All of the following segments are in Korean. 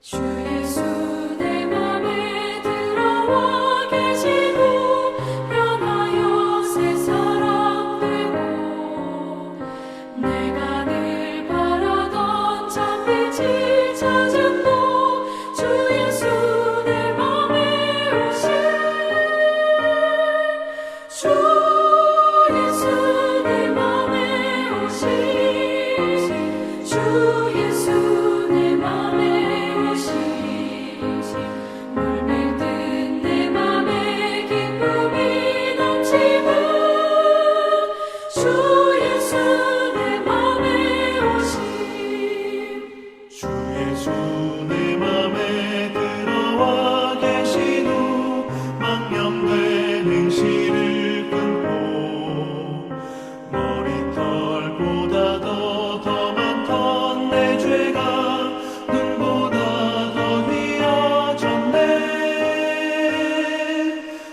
주 예수 내 맘에 들어와 계시고 변하여 새 사람 되고 내가 늘 바라던 참빛을 찾았고 주 예수 내 맘에 오신 주 예수 내 맘에 오신 주 예수 내 맘에 물밀듯 내 맘에 기쁨이 넘치는 주 예수 내 맘에 오신 주 예수 내 맘에 들어와 계신 후 망령된 행실을 끊고 머리털보다 더 많던 내 죄가 눈보다 더 휘어졌네.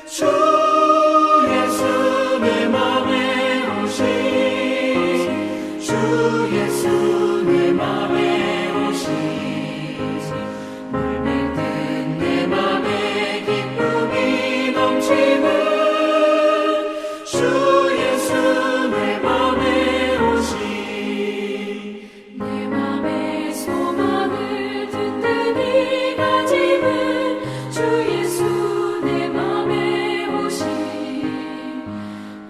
주 예수 내 맘에 오신 주 예수 내 맘에 오신 물밀듯 내 맘에 기쁨이 넘치는 주 예수 내 맘에 오신 내 맘의 소망을 든든히 가지는 주 예수 내 맘에 오신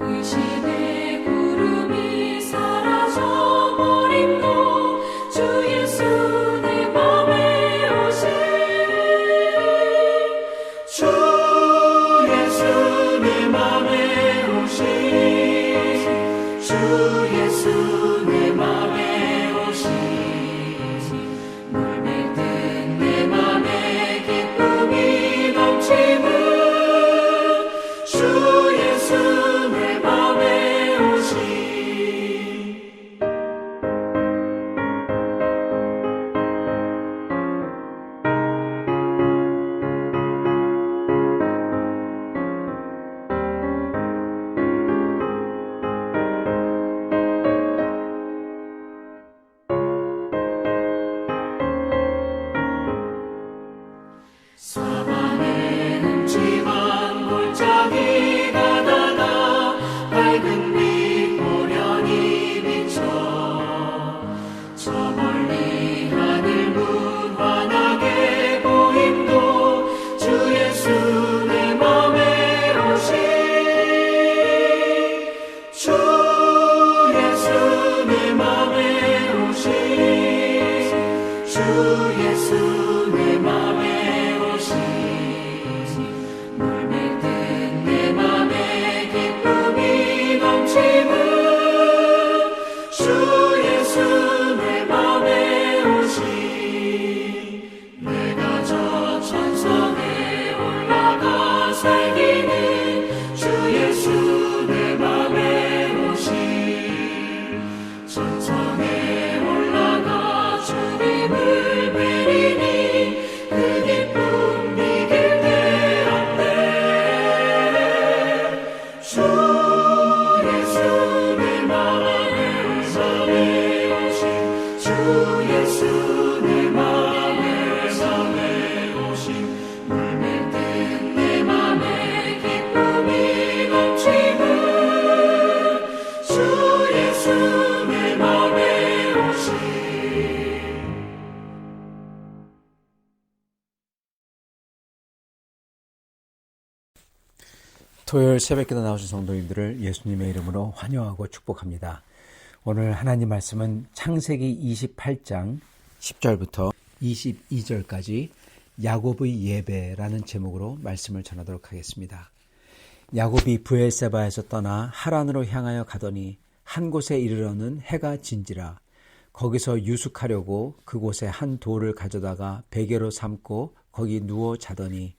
의심의 구름이 사라져 버림도 주 예수 내 맘에 오신 주 예수 내 맘에 오신 주 예수 내 맘에 오신 물밀듯 내 맘에 기쁨이 넘치는 주 예수 내 맘에 오신 사방에 흠집한 골짜기 가다가 밝은 빛 고련히 비쳐 저 멀리 하늘 문 환하게 보임도 주 예수 내 맘에 오신 주 예수 내 맘에 오신 주 예수 내 맘에 오신 물밀듯 내 맘에 기쁨이 넘치는 주 예수 내 맘에 오신 내가 저 천성에 올라가 살기는 주 예수 내 맘에 오신 천성에 올라가 주님을 뵈리니 그 기쁨 이길 데 없네. 주 예수 내 맘에 오신 주 예수 내 맘에 오신 물밀듯 내 맘에 기쁨이 넘치는 주 예수 내 맘에 오신 토요일 새벽기도 나오신 성도님들을 예수님의 이름으로 환영하고 축복합니다. 오늘 하나님 말씀은 창세기 28장 10절부터 22절까지 야곱의 예배라는 제목으로 말씀을 전하도록 하겠습니다. 야곱이 브엘세바에서 떠나 하란으로 향하여 가더니 한 곳에 이르러는 해가 진지라. 거기서 유숙하려고 그곳에 한 돌을 가져다가 베개로 삼고 거기 누워 자더니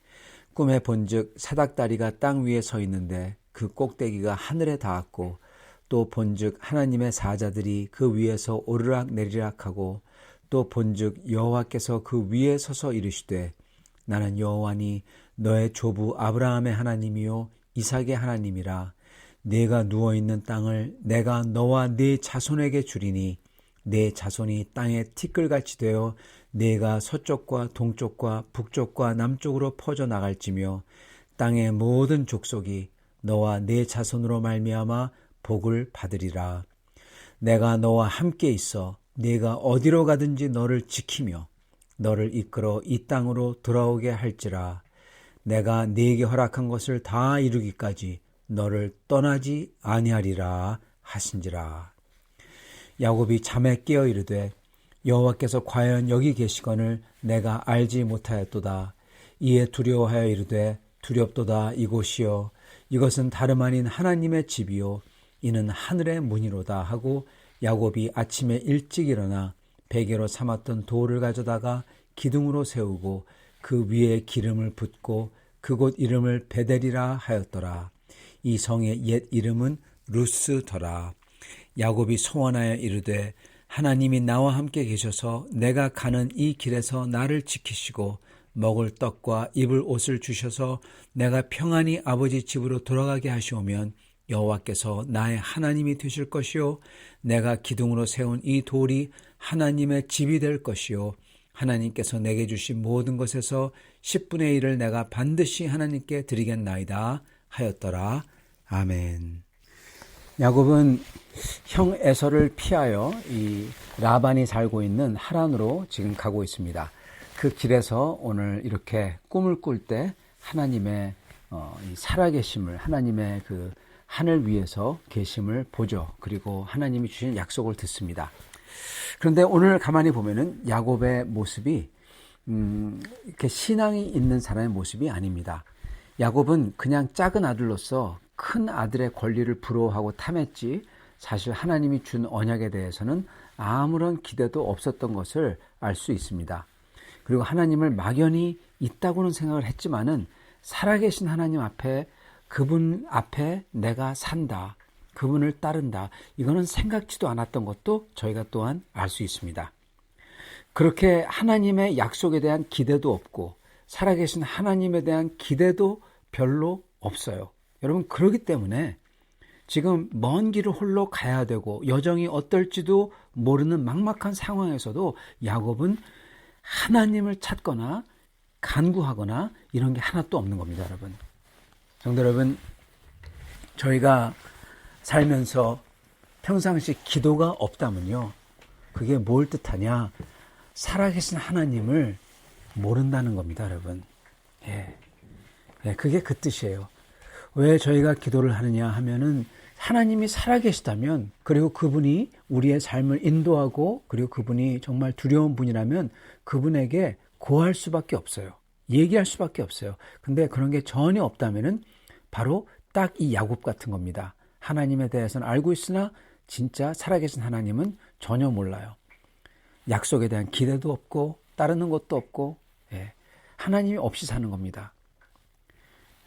꿈에 본즉 사닥다리가 땅 위에 서 있는데 그 꼭대기가 하늘에 닿았고 또 본즉 하나님의 사자들이 그 위에서 오르락 내리락 하고 또 본즉 여호와께서 그 위에 서서 이르시되 나는 여호와니 너의 조부 아브라함의 하나님이요 이삭의 하나님이라. 네가 누워있는 땅을 내가 너와 네 자손에게 주리니 내 자손이 땅에 티끌같이 되어 내가 서쪽과 동쪽과 북쪽과 남쪽으로 퍼져 나갈지며 땅의 모든 족속이 너와 내 자손으로 말미암아 복을 받으리라. 내가 너와 함께 있어 네가 어디로 가든지 너를 지키며 너를 이끌어 이 땅으로 돌아오게 할지라. 내가 네게 허락한 것을 다 이루기까지 너를 떠나지 아니하리라 하신지라. 야곱이 잠에 깨어 이르되 여호와께서 과연 여기 계시거늘 내가 알지 못하였도다. 이에 두려워하여 이르되 두렵도다. 이곳이요 이것은 다름 아닌 하나님의 집이요 이는 하늘의 문이로다 하고 야곱이 아침에 일찍 일어나 베개로 삼았던 돌을 가져다가 기둥으로 세우고 그 위에 기름을 붓고 그곳 이름을 베델이라 하였더라. 이 성의 옛 이름은 루스더라. 야곱이 소원하여 이르되 하나님이 나와 함께 계셔서 내가 가는 이 길에서 나를 지키시고 먹을 떡과 입을 옷을 주셔서 내가 평안히 아버지 집으로 돌아가게 하시오면 여호와께서 나의 하나님이 되실 것이요 내가 기둥으로 세운 이 돌이 하나님의 집이 될 것이요 하나님께서 내게 주신 모든 것에서 10분의 1을 내가 반드시 하나님께 드리겠나이다 하였더라. 아멘. 야곱은 형 에서를 피하여 이 라반이 살고 있는 하란으로 지금 가고 있습니다. 그 길에서 오늘 이렇게 꿈을 꿀 때 하나님의 이 살아계심을, 하나님의 그 하늘 위에서 계심을 보죠. 그리고 하나님이 주신 약속을 듣습니다. 그런데 오늘 가만히 보면은 야곱의 모습이 이렇게 신앙이 있는 사람의 모습이 아닙니다. 야곱은 그냥 작은 아들로서 큰 아들의 권리를 부러워하고 탐했지 사실 하나님이 준 언약에 대해서는 아무런 기대도 없었던 것을 알 수 있습니다. 그리고 하나님을 막연히 있다고는 생각을 했지만은 살아계신 하나님 앞에 그분 앞에 내가 산다. 그분을 따른다. 이거는 생각지도 않았던 것도 저희가 또한 알 수 있습니다. 그렇게 하나님의 약속에 대한 기대도 없고 살아계신 하나님에 대한 기대도 별로 없어요. 여러분 그렇기 때문에 지금 먼 길을 홀로 가야 되고 여정이 어떨지도 모르는 막막한 상황에서도 야곱은 하나님을 찾거나 간구하거나 이런 게 하나도 없는 겁니다. 여러분. 성도 여러분, 저희가 살면서 평상시 기도가 없다면요. 그게 뭘 뜻하냐? 살아계신 하나님을 모른다는 겁니다. 여러분. 예. 그게 그 뜻이에요. 왜 저희가 기도를 하느냐 하면은 하나님이 살아계시다면 그리고 그분이 우리의 삶을 인도하고 그리고 그분이 정말 두려운 분이라면 그분에게 고할 수밖에 없어요. 얘기할 수밖에 없어요. 근데 그런 게 전혀 없다면은 바로 딱 이 야곱 같은 겁니다. 하나님에 대해서는 알고 있으나 진짜 살아계신 하나님은 전혀 몰라요. 약속에 대한 기대도 없고 따르는 것도 없고 하나님이 없이 사는 겁니다.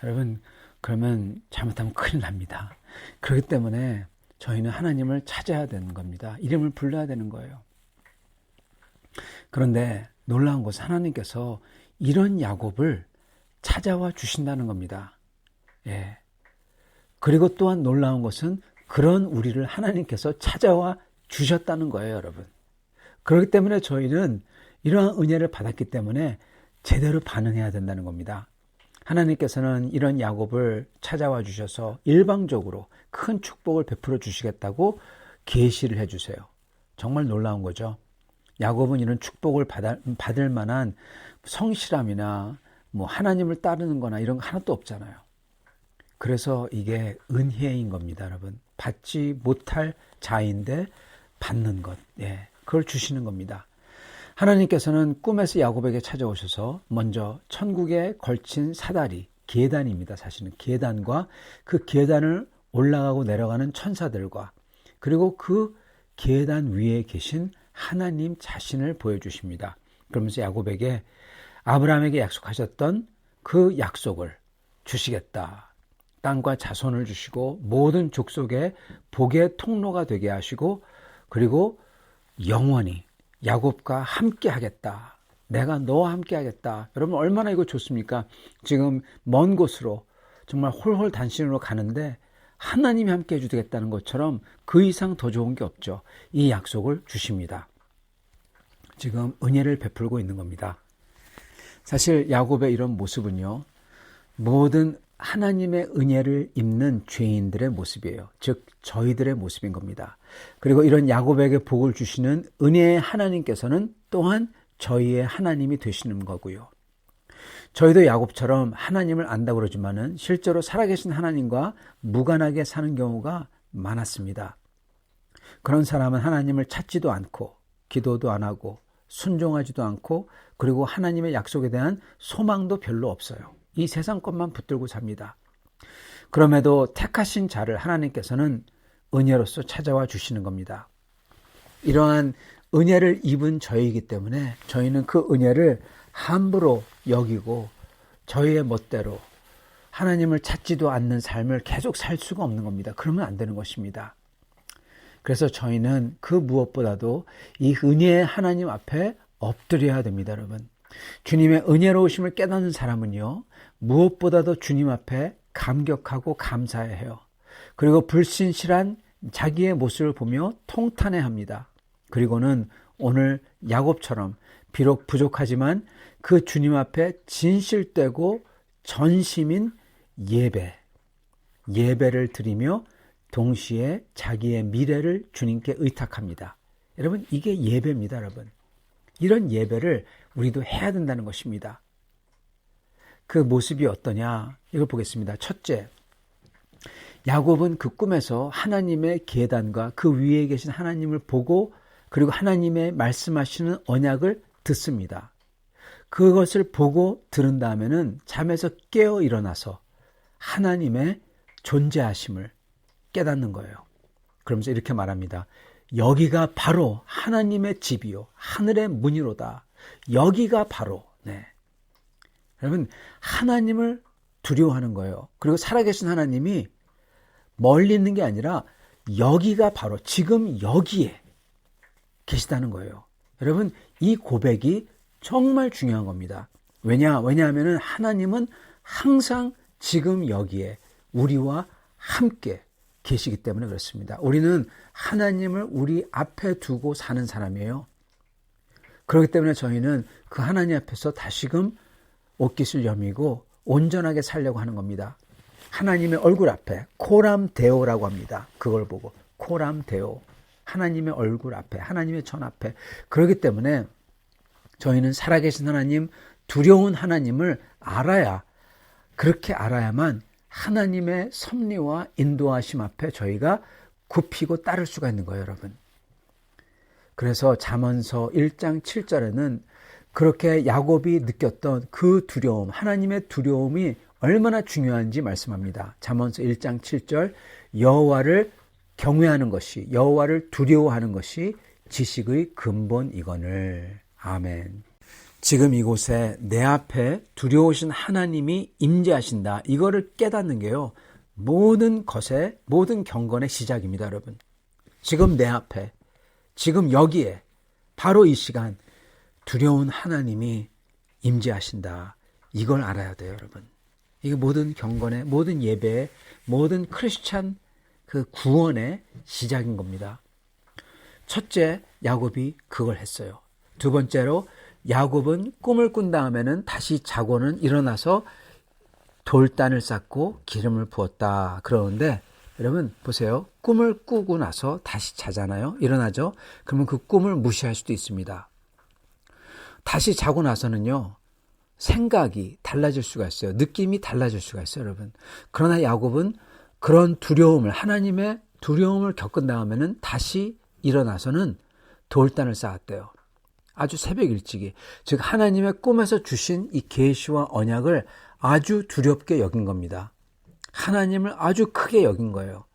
여러분 그러면 잘못하면 큰일 납니다. 그렇기 때문에 저희는 하나님을 찾아야 되는 겁니다. 이름을 불러야 되는 거예요. 그런데 놀라운 것은 하나님께서 이런 야곱을 찾아와 주신다는 겁니다. 그리고 또한 놀라운 것은 그런 우리를 하나님께서 찾아와 주셨다는 거예요, 여러분. 그렇기 때문에 저희는 이러한 은혜를 받았기 때문에 제대로 반응해야 된다는 겁니다. 하나님께서는 이런 야곱을 찾아와 주셔서 일방적으로 큰 축복을 베풀어 주시겠다고 계시를 해주세요. 정말 놀라운 거죠. 야곱은 이런 축복을 받을 만한 성실함이나 뭐 하나님을 따르는 거나 이런 거 하나도 없잖아요. 그래서 이게 은혜인 겁니다, 여러분. 받지 못할 자인데 받는 것. 그걸 주시는 겁니다. 하나님께서는 꿈에서 야곱에게 찾아오셔서 먼저 천국에 걸친 사다리, 계단입니다. 사실은 계단과 그 계단을 올라가고 내려가는 천사들과 그리고 그 계단 위에 계신 하나님 자신을 보여주십니다. 그러면서 야곱에게 아브라함에게 약속하셨던 그 약속을 주시겠다. 땅과 자손을 주시고 모든 족속의 복의 통로가 되게 하시고 그리고 영원히 야곱과 함께 하겠다. 내가 너와 함께 하겠다. 여러분 얼마나 이거 좋습니까? 지금 먼 곳으로 정말 홀홀 단신으로 가는데 하나님이 함께 해주겠다는 것처럼 그 이상 더 좋은 게 없죠. 이 약속을 주십니다. 지금 은혜를 베풀고 있는 겁니다. 사실 야곱의 이런 모습은요, 모든 하나님의 은혜를 입는 죄인들의 모습이에요. 즉 저희들의 모습인 겁니다. 그리고 이런 야곱에게 복을 주시는 은혜의 하나님께서는 또한 저희의 하나님이 되시는 거고요. 저희도 야곱처럼 하나님을 안다고 그러지만은 실제로 살아계신 하나님과 무관하게 사는 경우가 많았습니다. 그런 사람은 하나님을 찾지도 않고 기도도 안 하고 순종하지도 않고 그리고 하나님의 약속에 대한 소망도 별로 없어요. 이 세상 것만 붙들고 삽니다. 그럼에도 택하신 자를 하나님께서는 은혜로서 찾아와 주시는 겁니다. 이러한 은혜를 입은 저희이기 때문에 저희는 그 은혜를 함부로 여기고 저희의 멋대로 하나님을 찾지도 않는 삶을 계속 살 수가 없는 겁니다. 그러면 안 되는 것입니다. 그래서 저희는 그 무엇보다도 이 은혜의 하나님 앞에 엎드려야 됩니다, 여러분. 주님의 은혜로우심을 깨닫는 사람은요, 무엇보다도 주님 앞에 감격하고 감사해야 해요. 그리고 불신실한 자기의 모습을 보며 통탄해합니다. 그리고는 오늘 야곱처럼 비록 부족하지만 그 주님 앞에 진실되고 전심인 예배를 드리며 동시에 자기의 미래를 주님께 의탁합니다. 여러분, 이게 예배입니다, 여러분. 이런 예배를 우리도 해야 된다는 것입니다. 그 모습이 어떠냐? 이걸 보겠습니다. 첫째, 야곱은 그 꿈에서 하나님의 계단과 그 위에 계신 하나님을 보고 그리고 하나님의 말씀하시는 언약을 듣습니다. 그것을 보고 들은 다음에는 잠에서 깨어 일어나서 하나님의 존재하심을 깨닫는 거예요. 그러면서 이렇게 말합니다. 여기가 바로 하나님의 집이요 하늘의 문이로다. 여기가 바로 여러분, 하나님을 두려워하는 거예요. 그리고 살아계신 하나님이 멀리 있는 게 아니라 여기가 바로 지금 여기에 계시다는 거예요. 여러분, 이 고백이 정말 중요한 겁니다. 왜냐하면 하나님은 항상 지금 여기에 우리와 함께 계시기 때문에 그렇습니다. 우리는 하나님을 우리 앞에 두고 사는 사람이에요. 그렇기 때문에 저희는 그 하나님 앞에서 다시금 옷깃을 여미고 온전하게 살려고 하는 겁니다. 하나님의 얼굴 앞에 코람데오라고 합니다. 그걸 보고 코람데오, 하나님의 얼굴 앞에, 하나님의 전 앞에. 그렇기 때문에 저희는 살아계신 하나님, 두려운 하나님을 그렇게 알아야만 하나님의 섭리와 인도하심 앞에 저희가 굽히고 따를 수가 있는 거예요, 여러분. 그래서 잠언서 1장 7절에는 그렇게 야곱이 느꼈던 그 두려움, 하나님의 두려움이 얼마나 중요한지 말씀합니다. 잠언서 1장 7절, 여호와를 경외하는 것이, 여호와를 두려워하는 것이 지식의 근본이거늘. 아멘. 지금 이곳에 내 앞에 두려우신 하나님이 임재하신다. 이거를 깨닫는 게요, 모든 것의, 모든 경건의 시작입니다, 여러분. 지금 내 앞에, 지금 여기에, 바로 이 시간 두려운 하나님이 임재하신다. 이걸 알아야 돼요, 여러분. 이게 모든 경건의, 모든 예배의, 모든 크리스찬 그 구원의 시작인 겁니다. 첫째, 야곱이 그걸 했어요. 두 번째로, 야곱은 꿈을 꾼 다음에는 다시 자고는 일어나서 돌단을 쌓고 기름을 부었다. 그러는데 여러분 보세요. 꿈을 꾸고 나서 다시 자잖아요. 일어나죠. 그러면 그 꿈을 무시할 수도 있습니다. 다시 자고 나서는요, 생각이 달라질 수가 있어요. 느낌이 달라질 수가 있어요, 여러분. 그러나 야곱은 그런 두려움을, 하나님의 두려움을 겪은 다음에는 다시 일어나서는 돌단을 쌓았대요. 아주 새벽 일찍이. 즉 하나님의 꿈에서 주신 이 계시와 언약을 아주 두렵게 여긴 겁니다. 하나님을 아주 크게 여긴 거예요.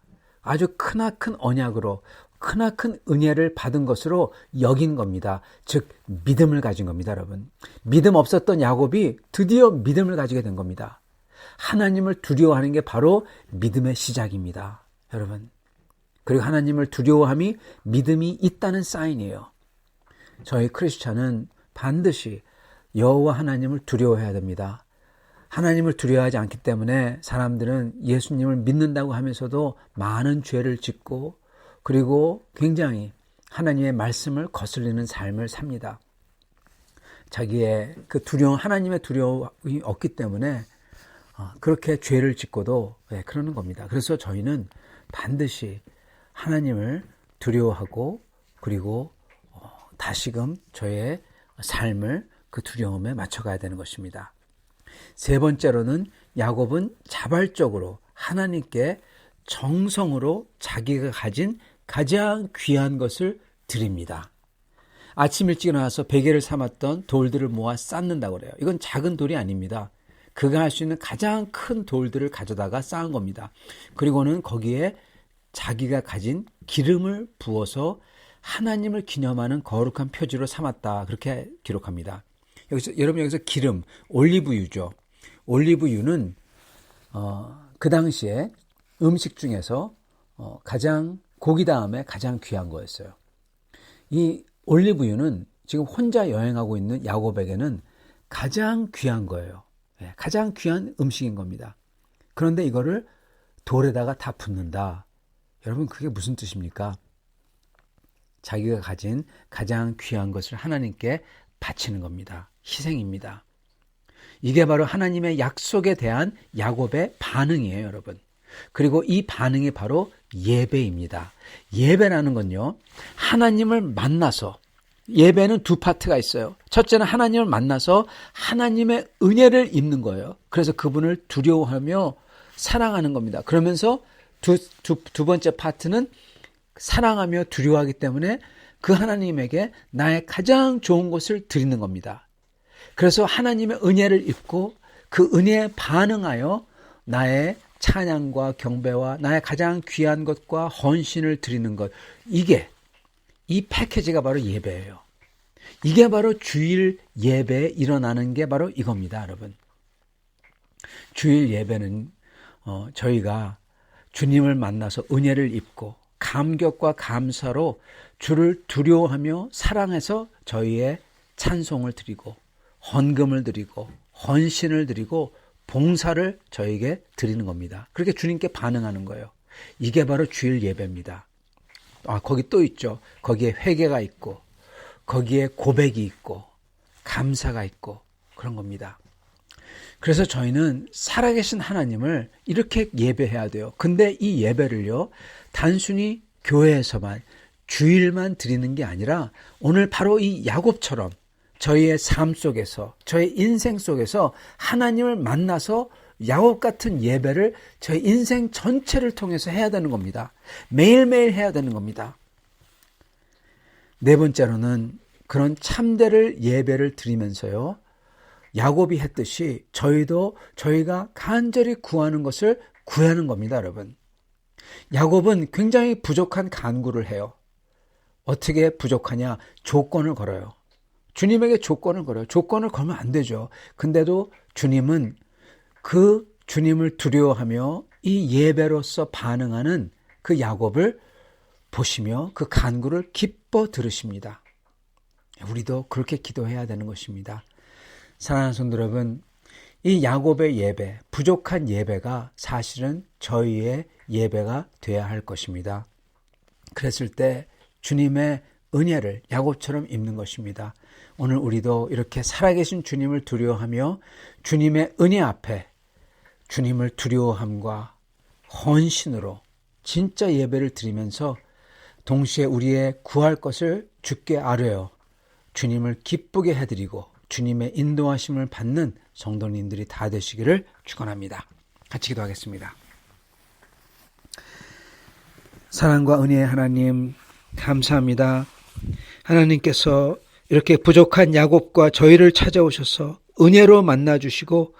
아주 크나큰 언약으로, 크나큰 은혜를 받은 것으로 여긴 겁니다. 즉 믿음을 가진 겁니다, 여러분. 믿음 없었던 야곱이 드디어 믿음을 가지게 된 겁니다. 하나님을 두려워하는 게 바로 믿음의 시작입니다, 여러분. 그리고 하나님을 두려워함이 믿음이 있다는 사인이에요. 저희 크리스찬은 반드시 여호와 하나님을 두려워해야 됩니다. 하나님을 두려워하지 않기 때문에 사람들은 예수님을 믿는다고 하면서도 많은 죄를 짓고 그리고 굉장히 하나님의 말씀을 거슬리는 삶을 삽니다. 자기의 그 하나님의 두려움이 없기 때문에 그렇게 죄를 짓고도 그러는 겁니다. 그래서 저희는 반드시 하나님을 두려워하고 그리고 다시금 저의 삶을 그 두려움에 맞춰가야 되는 것입니다. 세 번째로는 야곱은 자발적으로 하나님께 정성으로 자기가 가진 가장 귀한 것을 드립니다. 아침 일찍 일어나서 베개를 삼았던 돌들을 모아 쌓는다고 그래요. 이건 작은 돌이 아닙니다. 그가 할 수 있는 가장 큰 돌들을 가져다가 쌓은 겁니다. 그리고는 거기에 자기가 가진 기름을 부어서 하나님을 기념하는 거룩한 표지로 삼았다. 그렇게 기록합니다. 여러분 여기서 기름, 올리브유죠. 올리브유는 그 당시에 음식 중에서 가장 고기 다음에 가장 귀한 거였어요. 이 올리브유는 지금 혼자 여행하고 있는 야곱에게는 가장 귀한 거예요. 가장 귀한 음식인 겁니다. 그런데 이거를 돌에다가 다 붓는다. 여러분 그게 무슨 뜻입니까? 자기가 가진 가장 귀한 것을 하나님께 바치는 겁니다. 희생입니다. 이게 바로 하나님의 약속에 대한 야곱의 반응이에요, 여러분. 그리고 이 반응이 바로 예배입니다. 예배라는 건요, 하나님을 만나서, 예배는 두 파트가 있어요. 첫째는 하나님을 만나서 하나님의 은혜를 입는 거예요. 그래서 그분을 두려워하며 사랑하는 겁니다. 그러면서 두 번째 파트는 사랑하며 두려워하기 때문에 그 하나님에게 나의 가장 좋은 것을 드리는 겁니다. 그래서 하나님의 은혜를 입고 그 은혜에 반응하여 나의 찬양과 경배와 나의 가장 귀한 것과 헌신을 드리는 것, 이 패키지가 바로 예배예요. 이게 바로 주일 예배에 일어나는 게 바로 이겁니다, 여러분. 주일 예배는 저희가 주님을 만나서 은혜를 입고 감격과 감사로 주를 두려워하며 사랑해서 저희의 찬송을 드리고 헌금을 드리고 헌신을 드리고 봉사를 저에게 드리는 겁니다. 그렇게 주님께 반응하는 거예요. 이게 바로 주일 예배입니다. 거기 또 있죠. 거기에 회개가 있고 거기에 고백이 있고 감사가 있고 그런 겁니다. 그래서 저희는 살아계신 하나님을 이렇게 예배해야 돼요. 근데 이 예배를요, 단순히 교회에서만 주일만 드리는 게 아니라 오늘 바로 이 야곱처럼 저희의 삶 속에서, 저희 인생 속에서 하나님을 만나서 야곱 같은 예배를 저희 인생 전체를 통해서 해야 되는 겁니다. 매일매일 해야 되는 겁니다. 네 번째로는 그런 참되를 예배를 드리면서요, 야곱이 했듯이 저희가 간절히 구하는 것을 구하는 겁니다, 여러분. 야곱은 굉장히 부족한 간구를 해요. 어떻게 부족하냐? 조건을 걸어요. 주님에게 조건을 걸어요. 조건을 걸면 안 되죠. 근데도 주님은 그 주님을 두려워하며 이 예배로서 반응하는 그 야곱을 보시며 그 간구를 기뻐 들으십니다. 우리도 그렇게 기도해야 되는 것입니다. 사랑하는 성도 여러분, 이 야곱의 예배, 부족한 예배가 사실은 저희의 예배가 되어야 할 것입니다. 그랬을 때 주님의 은혜를 야곱처럼 입는 것입니다. 오늘 우리도 이렇게 살아계신 주님을 두려워하며 주님의 은혜 앞에 주님을 두려워함과 헌신으로 진짜 예배를 드리면서 동시에 우리의 구할 것을 주께 아뢰어 주님을 기쁘게 해드리고 주님의 인도하심을 받는 성도님들이 다 되시기를 축원합니다. 같이 기도하겠습니다. 사랑과 은혜의 하나님, 감사합니다. 하나님께서 이렇게 부족한 야곱과 저희를 찾아오셔서 은혜로 만나주시고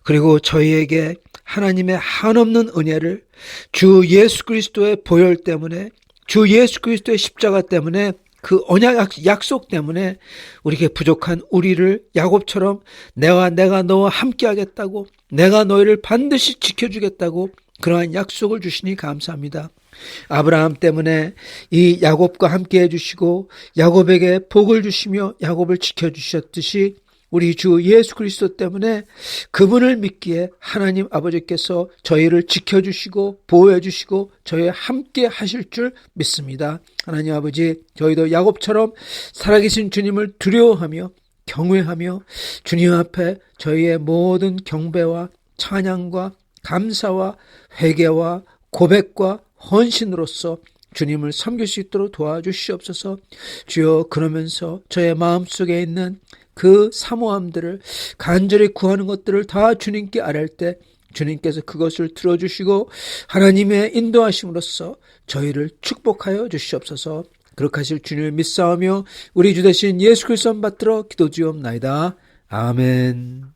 그리고 저희에게 하나님의 한없는 은혜를 주 예수 그리스도의 보혈 때문에, 주 예수 그리스도의 십자가 때문에, 그 언약 약속 때문에 우리에게 부족한 우리를 야곱처럼 내가 너와 함께 하겠다고, 내가 너희를 반드시 지켜주겠다고 그러한 약속을 주시니 감사합니다. 아브라함 때문에 이 야곱과 함께 해주시고 야곱에게 복을 주시며 야곱을 지켜주셨듯이 우리 주 예수 그리스도 때문에 그분을 믿기에 하나님 아버지께서 저희를 지켜주시고 보호해주시고 저희와 함께 하실 줄 믿습니다. 하나님 아버지, 저희도 야곱처럼 살아계신 주님을 두려워하며 경외하며 주님 앞에 저희의 모든 경배와 찬양과 감사와 회개와 고백과 헌신으로서 주님을 섬길 수 있도록 도와주시옵소서. 주여, 그러면서 저의 마음속에 있는 그 사모함들을 간절히 구하는 것들을 다 주님께 아뢰할 때 주님께서 그것을 들어주시고 하나님의 인도하심으로써 저희를 축복하여 주시옵소서. 그렇게 하실 주님을 믿사오며 우리 주 되신 예수 그리스도 받들어 기도드리옵나이다. 아멘.